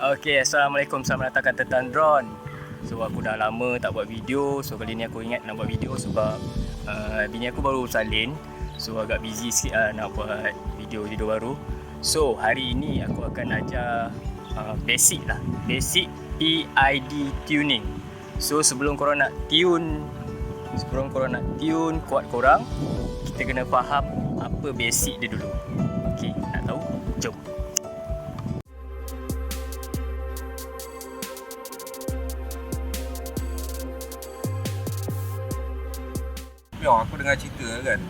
Okay, Assalamualaikum. Selamat datang ke Tentang Drone. So aku dah lama tak buat video. So kali ni aku ingat nak buat video sebab bini aku baru salin. So agak busy sikit nak buat video baru. So hari ini aku akan ajar basic PID tuning. So sebelum korang nak tune kuat korang, kita kena faham apa basic dia dulu. Okay, nak tahu? Jom. Ya, aku dengar cerita kan,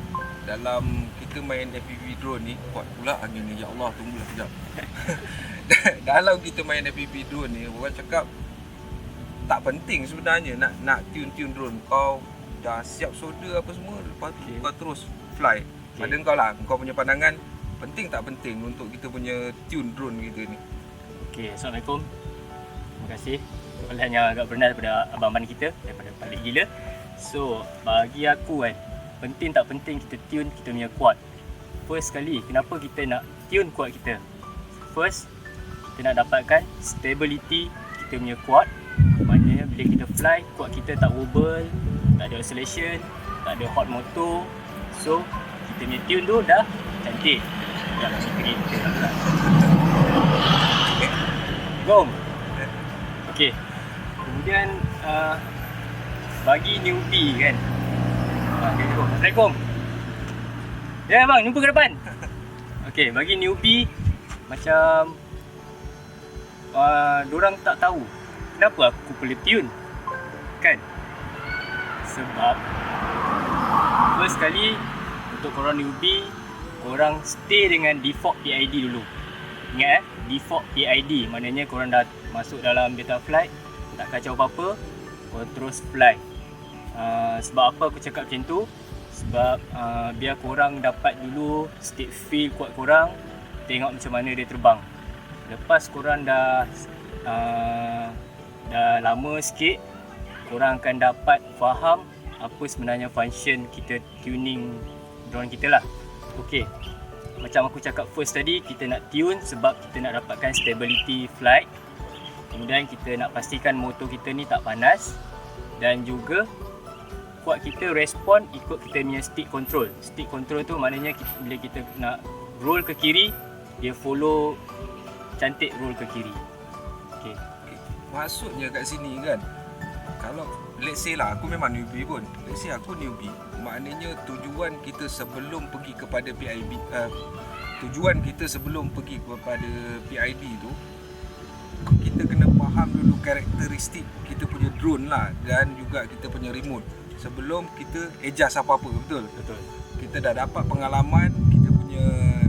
dalam kita main FPV drone ni, kuat pula angin ni, ya Allah, tunggulah sekejap. Dalam kita main FPV drone ni, orang cakap tak penting sebenarnya nak tune drone. Kau dah siap solder apa semua, lepas tu kau terus fly. Pada kau lah, kau punya pandangan penting tak penting untuk kita punya tune drone kita ni. Okay, Assalamualaikum. Terima kasih soalan yang agak benar daripada abang-abang kita, daripada Paling Gila. So, bagi aku kan, penting tak penting kita tune kita punya quad. First kali, kenapa kita nak tune quad kita? First, kita nak dapatkan stability kita punya quad. Maknanya bila kita fly, quad kita tak wobble, tak ada oscillation, tak ada hot motor. So, kita punya tune tu dah cantik. Dah macam kereta lah. Gom. Okay. Kemudian, bagi newbie kan. Assalamualaikum. Ya bang, jumpa ke depan. Okey, bagi newbie macam dorang tak tahu kenapa aku perlu tune. Kan? Sebab first kali untuk korang newbie, korang stay dengan default PID dulu. Ingat default PID maknanya korang dah masuk dalam beta flight, tak kacau apa-apa, korang terus fly. Sebab apa aku cakap macam tu? Sebab biar korang dapat dulu state feel kuat korang, tengok macam mana dia terbang. Lepas korang dah lama sikit, korang akan dapat faham apa sebenarnya function kita tuning drone kita lah. Okay, macam aku cakap first tadi, kita nak tune sebab kita nak dapatkan stability flight. Kemudian kita nak pastikan motor kita ni tak panas. Dan juga kuat kita respon ikut kita punya stick control. Stick control tu maknanya bila kita nak roll ke kiri, dia follow cantik roll ke kiri. Okay. Maksudnya kat sini kan, kalau let's say lah aku memang newbie pun, let's say aku newbie, maknanya tujuan kita sebelum pergi kepada PID tu, kita kena faham dulu karakteristik kita punya drone lah, dan juga kita punya remote sebelum kita adjust apa-apa. Betul? Betul. Kita dah dapat pengalaman kita punya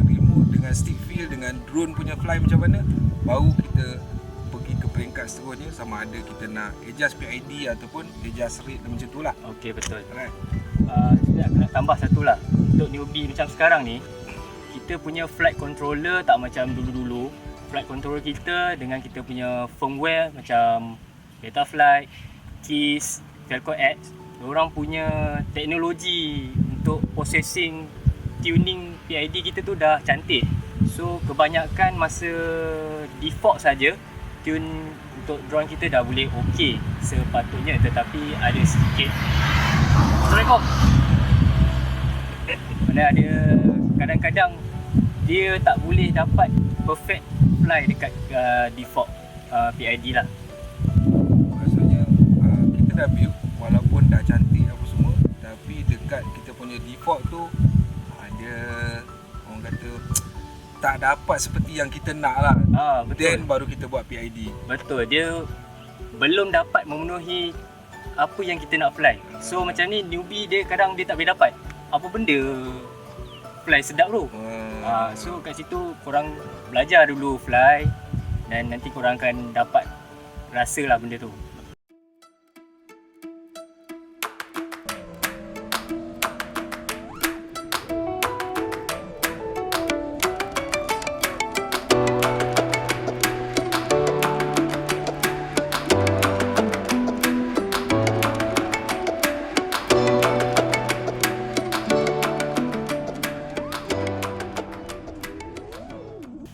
remote dengan stick feel, dengan drone punya fly macam mana, baru kita pergi ke peringkat seterusnya, sama ada kita nak adjust PID ataupun adjust rate macam tu lah. Okay, betul. Right. Aku nak tambah satu lah. Untuk newbie macam sekarang ni, kita punya flight controller tak macam dulu-dulu. Flight controller kita dengan kita punya firmware macam Betaflight, Keys, Falcon X, diorang punya teknologi untuk processing tuning PID kita tu dah cantik. So kebanyakan masa default saja tune untuk drone kita dah boleh okey sepatutnya, tetapi ada sedikit. Assalamualaikum. Mana ada kadang-kadang dia tak boleh dapat perfect fly dekat default PID lah. Maksudnya kita dah build walaupun dah cantik apa semua, tapi dekat kita punya default tu dia orang kata tak dapat seperti yang kita nak lah. Betul. Then baru kita buat PID. Betul, dia belum dapat memenuhi apa yang kita nak fly. So macam ni newbie dia kadang dia tak boleh dapat apa benda fly sedap tu. So kat situ korang belajar dulu fly, dan nanti korang akan dapat rasa lah benda tu.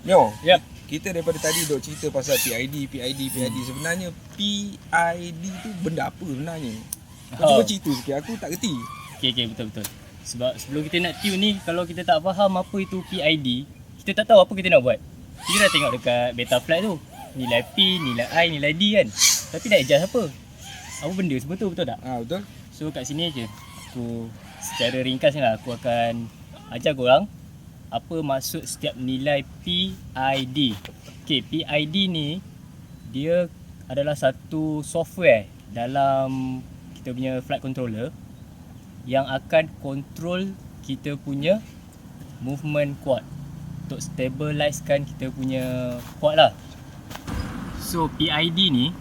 Yo, Yep. kita daripada tadi duk cerita pasal PID. Sebenarnya PID tu benda apa sebenarnya? Kau cuba cerita sikit, aku tak kerti. Okay, betul. Sebab sebelum kita nak tune ni, kalau kita tak faham apa itu PID, kita tak tahu apa kita nak buat. Kita dah tengok dekat beta flight tu, nilai P, nilai I, nilai D kan. Tapi nak adjust apa? Apa benda semua tu, betul tak? Betul. So kat sini je aku secara ringkas ni lah, aku akan ajar korang apa maksud setiap nilai PID. Okay, PID ni dia adalah satu software dalam kita punya flight controller yang akan control kita punya movement quad untuk stabilizekan kita punya quad lah. So PID ni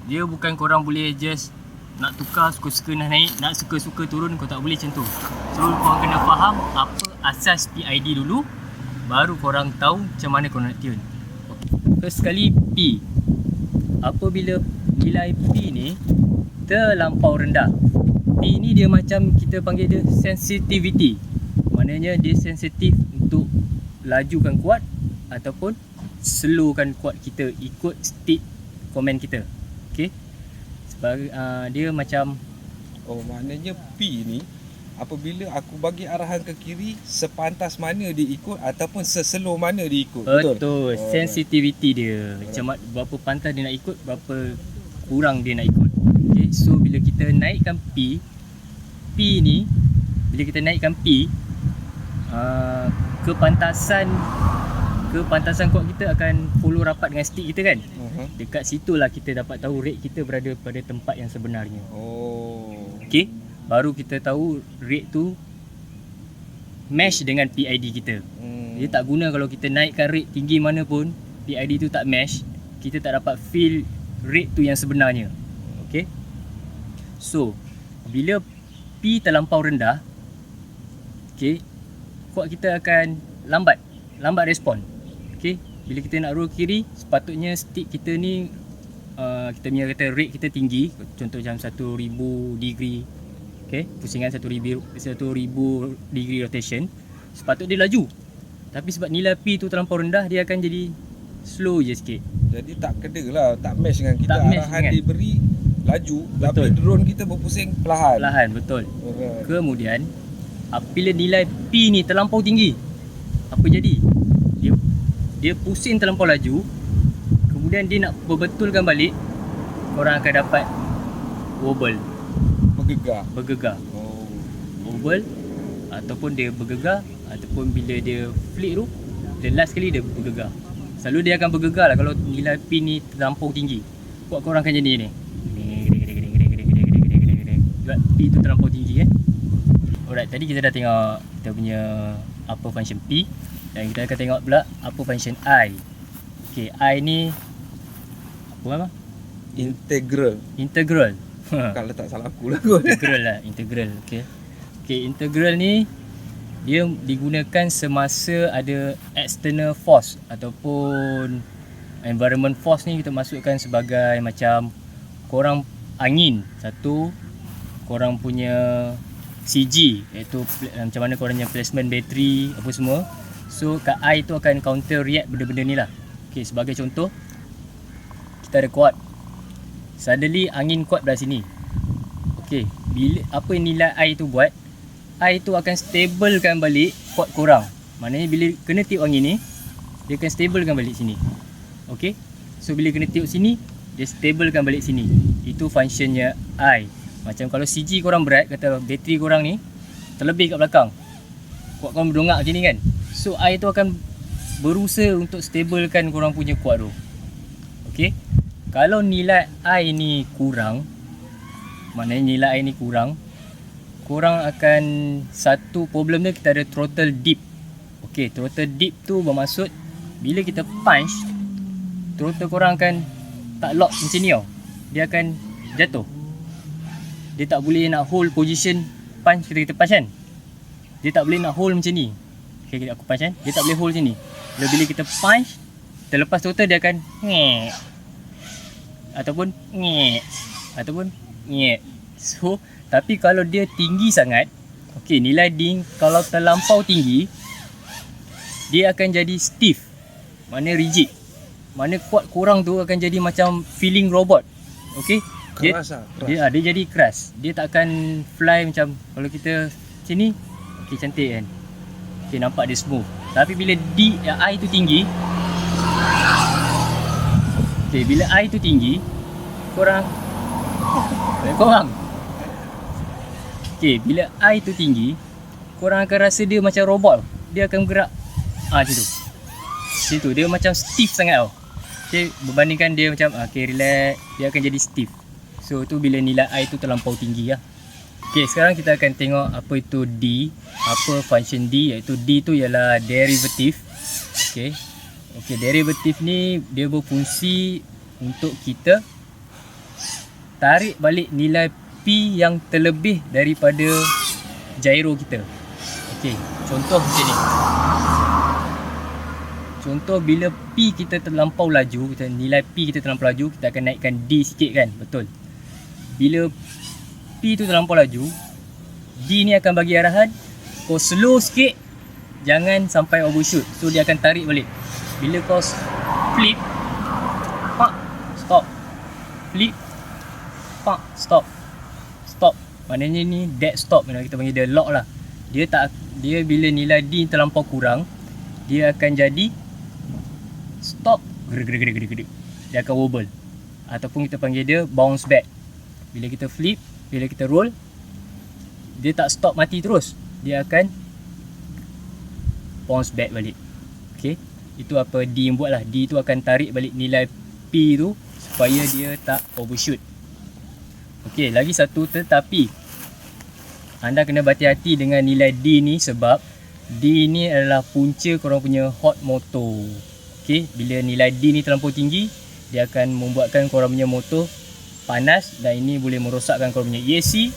dia bukan korang boleh just nak tukar suka-suka nak naik, nak suka-suka turun, kau tak boleh macam tu. So korang kena faham apa asas PID dulu, baru korang tahu macam mana korang nak tune. First sekali P. Apabila nilai P ni terlampau rendah, P ni dia macam kita panggil dia sensitivity. Maknanya dia sensitif untuk lajukan quad ataupun slowkan quad kita ikut speed komen kita. Okay, sebagai dia macam maknanya P ni apabila aku bagi arahan ke kiri, sepantas mana dia ikut ataupun seslow mana dia ikut. Betul. Sensitivity dia. Macam berapa pantas dia nak ikut, berapa kurang dia nak ikut. Okay, so bila kita naikkan P ni, bila kita naikkan P, kepantasan kuat kita akan follow rapat dengan stick kita kan. Dekat situlah kita dapat tahu rate kita berada pada tempat yang sebenarnya. Okay, baru kita tahu rate tu match dengan PID kita. Dia tak guna kalau kita naikkan rate tinggi mana pun, PID tu tak match, kita tak dapat feel rate tu yang sebenarnya. Okay, so bila P terlampau rendah, okay, quad kita akan lambat respon. Okay, bila kita nak roll kiri, sepatutnya stick kita ni kita punya kata rate kita tinggi, contoh macam 1000 degree. Okay, pusingan 1000 degree rotation, sepatutnya dia laju. Tapi sebab nilai P tu terlampau rendah, dia akan jadi slow je sikit. Jadi tak kena lah, tak match dengan kita, arahan diberi laju, tapi drone kita berpusing perlahan. Betul. Kemudian apabila nilai P ni terlampau tinggi, apa jadi? Dia pusing terlampau laju, kemudian dia nak berbetulkan balik, korang akan dapat wobble, bergegar. Wobble ataupun dia bergegar, ataupun bila dia flick tu, the last kali dia bergegar. Selalu dia akan bergegar lah kalau nilai P ni terlampau tinggi. Buat korang akan jadi ni. Sebab P tu terlampau tinggi kan. Alright, tadi kita dah tengok kita punya apa function P, dan kita akan tengok pula apa function I. Okay, I ni apa nama? Integral. Kalau tak salah aku lah. Integral. Okay, integral ni dia digunakan semasa ada external force ataupun environment force ni kita masukkan sebagai macam korang angin satu, korang punya CG iaitu macam mana korang punya placement bateri apa semua. So kat I tu akan counter react benda-benda ni lah. Okay, sebagai contoh, kita ada quad, suddenly angin kuat belah sini. Okay, bila apa nilai I tu buat, I tu akan stablekan balik quad korang. Maknanya bila kena tiup angin ni, dia akan stablekan balik sini. Okay, so bila kena tiup sini, dia stablekan balik sini. Itu functionnya I. Macam kalau CG korang berat, kata bateri korang ni terlebih kat belakang, quad korang berdongak macam ni kan. So I tu akan berusaha untuk stablekan korang punya quad tu. Okay, kalau nilai I ni kurang, maknanya nilai I ni kurang, korang akan satu problem dia, kita ada throttle dip. Okay, throttle dip tu bermaksud bila kita punch, throttle korang akan tak lock macam ni tau. Dia akan jatuh. Dia tak boleh nak hold position punch kita punch kan. Dia tak boleh nak hold macam ni. Okay, aku punch kan, dia tak boleh hold macam ni. Bila kita punch, terlepas throttle dia akan ngek, ataupun ngek, ataupun ngek. So tapi kalau dia tinggi sangat, okay, nilai ding kalau terlampau tinggi, dia akan jadi stiff. Mana rigid. Mana kuat korang tu akan jadi macam feeling robot. Okey. Keras lah, keras. Dia jadi keras. Dia tak akan fly macam kalau kita sini. Okey, cantik kan. Okey, nampak dia smooth. Tapi bila I tu tinggi. Okey, bila I tu tinggi, korang Okey, bila I tu tinggi, korang akan rasa dia macam robot. Dia akan bergerak macam tu. Macam tu, dia macam stiff sangat tau. Okay, berbandingkan dia macam okay, relax, dia akan jadi stiff. So tu bila nilai I tu terlampau tinggi lah. Okay, sekarang kita akan tengok apa itu D, apa function D, iaitu D tu ialah derivative. Okay, derivative ni dia berfungsi untuk kita tarik balik nilai P yang terlebih daripada gyro kita. Okay, contoh macam ni. Contoh bila P kita terlampau laju, nilai P kita terlampau laju, kita akan naikkan D sikit kan, betul. Bila P tu terlampau laju, D ni akan bagi arahan, kau slow sikit, jangan sampai overshoot. So dia akan tarik balik. Bila kau flip, pak, stop. Flip, pak, stop. Stop. Maknanya ni dead stop, kita panggil dia lock lah. Dia bila nilai D terlampau kurang, dia akan jadi stop, gerak. Dia akan wobble. Ataupun kita panggil dia bounce back. Bila kita flip, bila kita roll, dia tak stop mati terus. Dia akan bounce back balik. Okay, itu apa D yang buat lah. D tu akan tarik balik nilai P tu supaya dia tak overshoot. Okay, lagi satu, tetapi anda kena berhati-hati dengan nilai D ni sebab D ni adalah punca korang punya hot motor. Okay, bila nilai D ni terlampau tinggi, dia akan membuatkan korang punya motor panas dan ini boleh merosakkan korang punya ESC,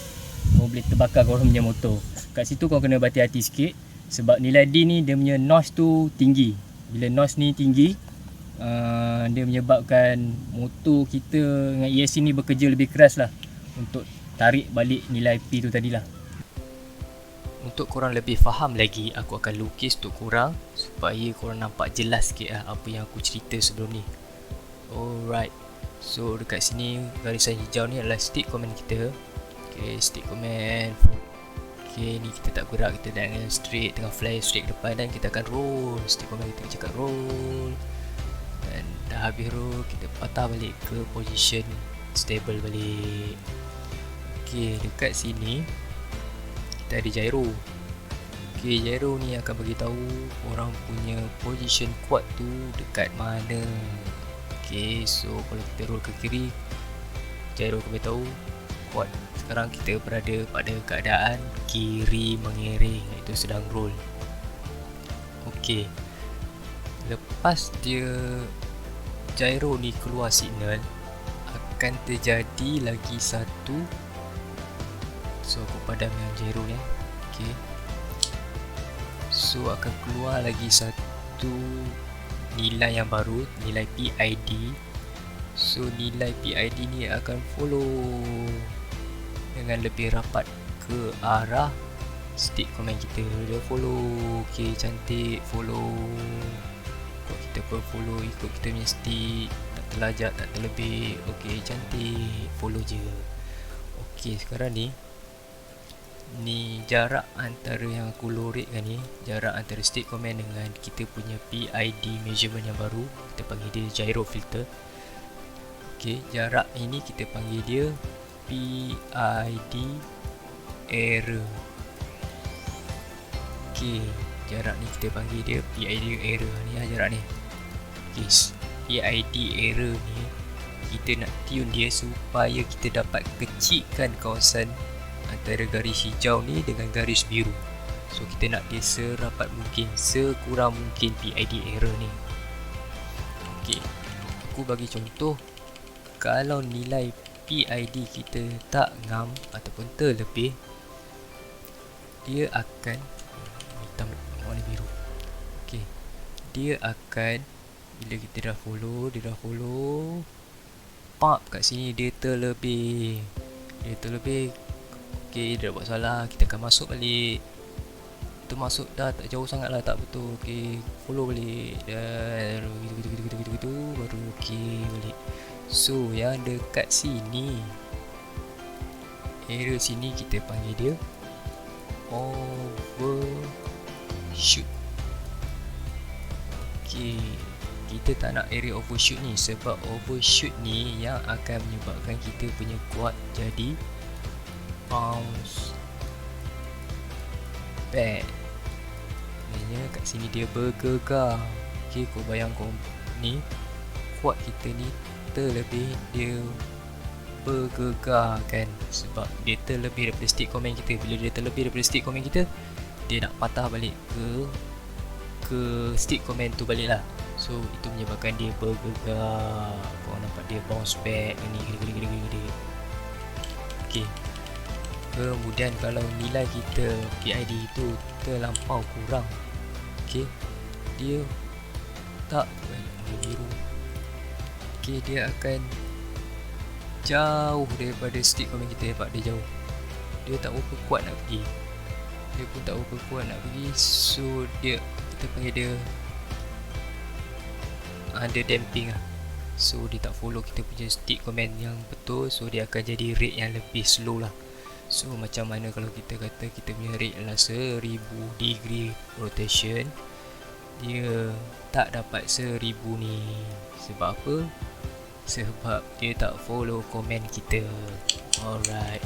boleh terbakar korang punya motor. Kat situ korang kena berhati-hati sikit sebab nilai D ni dia punya noise tu tinggi. Bila noise ni tinggi, dia menyebabkan motor kita dengan ESC ni bekerja lebih keras lah untuk tarik balik nilai P tu tadilah. Untuk korang lebih faham lagi, aku akan lukis untuk korang supaya korang nampak jelas sikit lah apa yang aku cerita sebelum ni. Alright, so dekat sini garisan hijau ni adalah stick command kita. Okay, stick command. Okay, ni kita tak gerak, kita dengan straight, tengah fly straight ke depan dan kita akan roll. Stick command kita cakap roll. Dan dah habis roll, kita patah balik ke position stable balik. Okay, dekat sini kita ada gyro. Okay, gyro ni akan bagi tahu orang punya position kuat tu dekat mana. Okay, so kalau kita roll ke kiri, gyro akan bagi tahu kuat. Sekarang kita berada pada keadaan kiri mengiring, iaitu sedang roll. Okay, lepas dia gyro ni keluar signal, akan terjadi lagi satu. So aku padam yang gyro ni. Okay, so akan keluar lagi satu nilai yang baru, nilai PID. So nilai PID ni akan follow dengan lebih rapat ke arah stick command kita. Dia follow. Okay, cantik, follow. Kalau kita pun follow ikut kita punya stick, tak terlajak, tak terlebih. Okay, cantik, follow je. Okay, sekarang ni jarak antara yang aku lorikkan ni, jarak antara stick command dengan kita punya PID measurement yang baru, kita panggil dia gyro filter. Okay, jarak ini kita panggil dia PID error. Okay, jarak ni kita panggil dia PID error. Ni lah jarak ni. Okay, PID error ni kita nak tune dia supaya kita dapat kecilkan kawasan antara garis hijau ni dengan garis biru. So kita nak dia serapat mungkin, sekurang mungkin PID error ni. Okay, aku bagi contoh. Kalau nilai PID kita tak ngam ataupun terlebih, dia akan hitam warna biru. Okay, dia akan bila kita dah follow, pop kat sini dia terlebih. Okay, dia dah buat salah, kita akan masuk balik. Itu masuk dah tak jauh sangat lah, tak betul. Okay, follow balik dan kita So yang dekat sini, area sini kita panggil dia overshoot. Okay, kita tak nak area overshoot ni, sebab overshoot ni yang akan menyebabkan kita punya quad jadi bounce back. Maksudnya kat sini dia bergegar. Okay, kau bayang kau ni quad kita ni terlebih dia bergegar kan, sebab dia terlebih daripada stick command kita. Bila dia terlebih daripada stick command kita, dia nak patah balik ke stick command tu balik lah. So itu menyebabkan dia bergegar. Kau nampak dia bounce back ni gede. Okay, kemudian kalau nilai kita PID itu terlampau kurang, okay, dia tak biru. Okay, dia akan jauh daripada stick command kita. Nampak dia jauh, dia tak berapa kuat nak pergi. Dia pun tak berapa kuat nak pergi. So dia, kita panggil dia under damping lah. So dia tak follow kita punya stick command yang betul. So dia akan jadi rate yang lebih slow lah. So macam mana kalau kita kata kita punya rate adalah 1000 degree rotation, dia tak dapat 1000 ni. Sebab apa? Sebab dia tak follow command kita. Alright,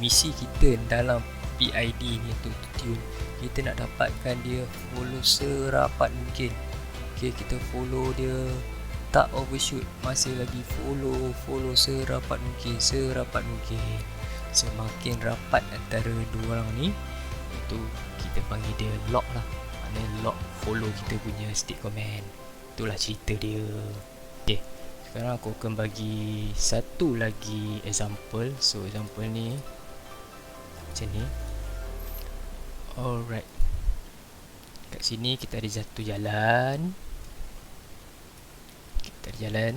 misi kita dalam PID ni untuk tune, kita nak dapatkan dia follow serapat mungkin. Okay, kita follow dia tak overshoot, masih lagi follow serapat mungkin. Semakin rapat antara dua orang ni, itu kita panggil dia lock lah. Maknanya lock follow kita punya stick command. Itulah cerita dia. Okay, sekarang aku akan bagi satu lagi example. So example ni macam ni. Alright, kat sini kita ada satu jalan. Kita ada jalan.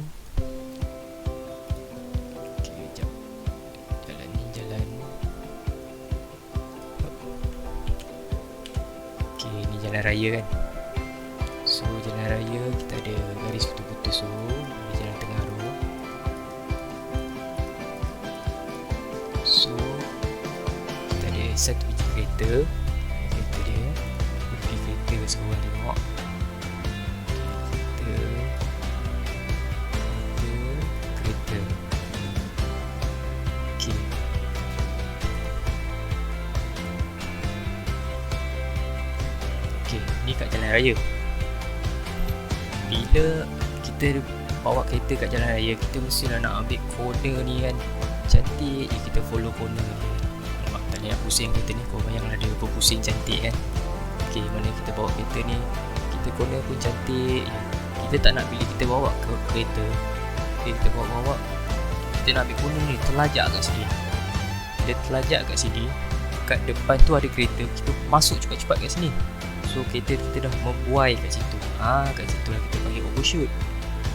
Okay, sekejap. Jalan ni jalan. Okay, ni jalan raya kan. So jalan raya kita ada garis putus-putus. So ada jalan tengah tu. So kita ada satu biji kereta. Kereta dia, biji kereta kat seorang tengok. Kereta. Okay. Okay, ni kat jalan raya. Bila kita bawa kereta kat jalan raya, kita mestilah nak ambil corner ni kan. Cantik je kita follow corner ni. Nampak tak nak pusing kereta ni. Kau bayanglah dia berpusing cantik kan. Okay, mana kita bawa kereta ni, kita corner pun cantik je. Kita tak nak bila kita bawa ke kereta, kita bawa, kita nak ambil corner ni, terlajak kat sini. Dia terlajak kat sini, kat depan tu ada kereta, kita masuk cepat-cepat kat sini. So kereta kita dah membuai kat situ. Kat situ lah kita panggil overshoot.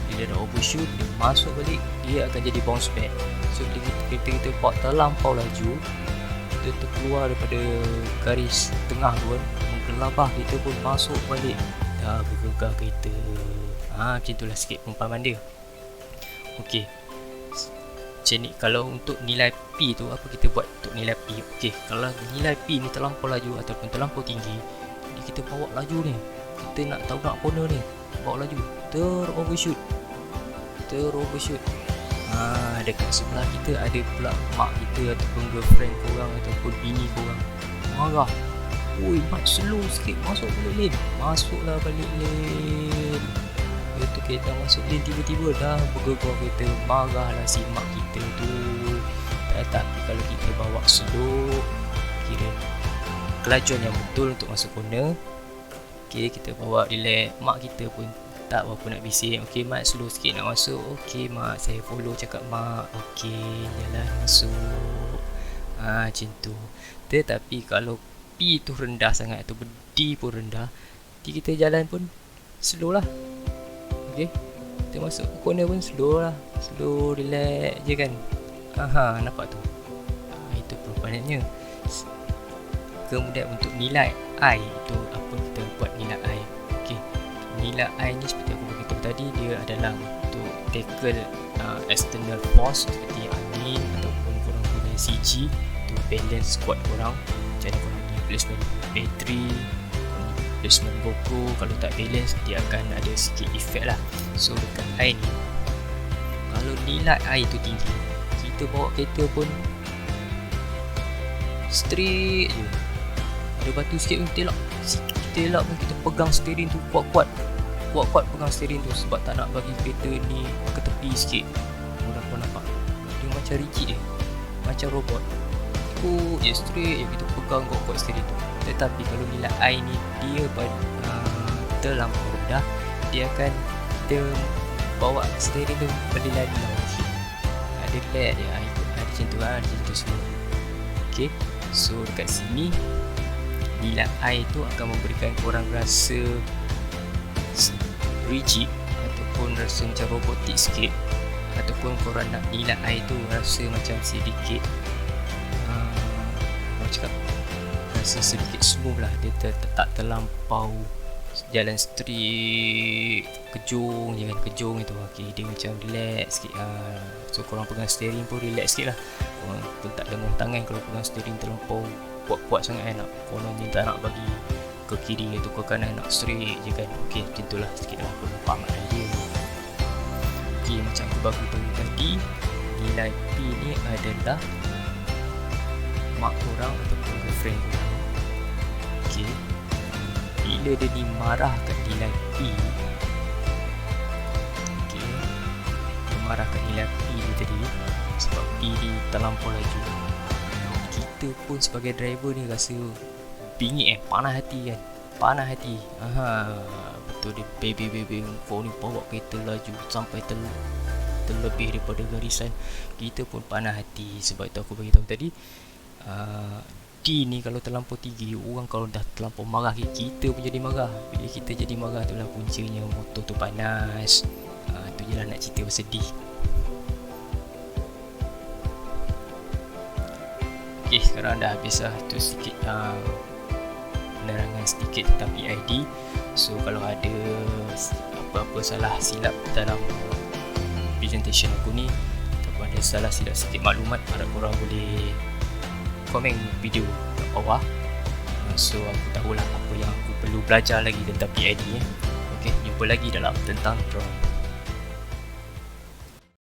Bila dah overshoot, dia masuk balik, dia akan jadi bounce back. So bila kereta kita buat terlampau laju, kita terkeluar daripada garis tengah tu kan, menggelabah, kita pun masuk balik, dah bergegar kereta. Macam itulah sikit perumpamaan dia. Okey, macam ni. Kalau untuk nilai P tu, apa kita buat untuk nilai P? Okey, kalau nilai P ni terlampau laju ataupun terlampau tinggi, jadi kita bawa laju ni, kita nak tahu nak corner ni, bawa laju, overshoot. Dekat sebelah kita ada pula mak kita ataupun girlfriend korang ataupun bini korang marah. Oi, mat slow sikit, masuk balik lane. Masuklah balik lane. Itu kereta masuk lane, tiba-tiba dah bergegar kereta. Marahlah si mak kita tu. Tapi kalau kita bawa slow, kira kelajuan yang betul untuk masuk corner. Okay, kita bawa relax. Mak kita pun tak berapa nak bising. Okay mak, slow sikit nak masuk. Okay mak, saya follow cakap mak. Okay, jalan masuk. Macam tu. Tetapi kalau P tu rendah sangat atau D pun rendah, jadi kita jalan pun slow lah. Okay, kita masuk corner pun slow lah. Slow, relax je kan. Nampak tu. Itu perumpamannya. Kemudian untuk nilai I, itu apa kita buat nilai I. Okay, nilai I ni seperti aku beritahu tadi, PID dia adalah untuk tackle external force seperti angin ataupun korang punya CG untuk balance squad korang. Jadi korang punya placement battery, placement GoPro, kalau tak balance dia akan ada sikit effect lah. So dekat air ni, kalau nilai air tu tinggi, kita bawa kereta pun straight je. Ada batu sikit pun kita elak pun kita pegang steering tu kuat-kuat pegang steering tu, sebab tak nak bagi kereta ni ke tepi sikit. Korang nampak dia macam rigid je, macam robot, ikut je straight je, kita pegang kuat-kuat steering tu. Tetapi kalau nilai air ni dia terlampau rendah, dia akan bawa steering tu berlari-lari sikit. Ada relax dia, ikut macam tu lah, macam tu semua. Okay, so dekat sini nilai air tu akan memberikan korang rasa rigid ataupun rasa macam robotik sikit, ataupun korang nak nilai air tu rasa macam sedikit rasa sedikit smooth lah, dia tak terlampau jalan straight kejung itu. Okay, dia macam relax sikit. So korang pegang steering pun relax sikit lah, korang pun tak lenguh tangan kalau pegang steering terlampau kuat-kuat sangat nak korang ni tak nak bagi ke kiri atau ke kanan, nak straight je kan. Okay, macam tu lah sikit lah perumpamaan dia. Okay, macam aku bagi tahu tadi, nilai P ni adalah mak korang ataupun girlfriend korang. Okay, bila dia dimarah kat nilai P, okay, dia marah kat nilai P ni tadi sebab P ni terlampau laju. Kita pun sebagai driver ni rasa bingit panas hati. Betul, dia baby kau ni bawa kereta laju sampai terlebih daripada garisan, kita pun panas hati. Sebab itu aku bagi tahu tadi, D ni kalau terlampau tinggi, orang kalau dah terlampau marah, kita pun jadi marah. Bila kita jadi marah, itulah puncanya motor tu panas. Tu je lah nak cerita bersedih. Okay, sekarang dah habis lah tu sikit penerangan sedikit tentang PID. So kalau ada apa-apa salah silap dalam presentation aku ni, ataupun ada salah silap sikit maklumat, harap korang boleh komen video kat bawah. So aku tahulah apa yang aku perlu belajar lagi tentang PID. Okay, jumpa lagi dalam Tentang Drone.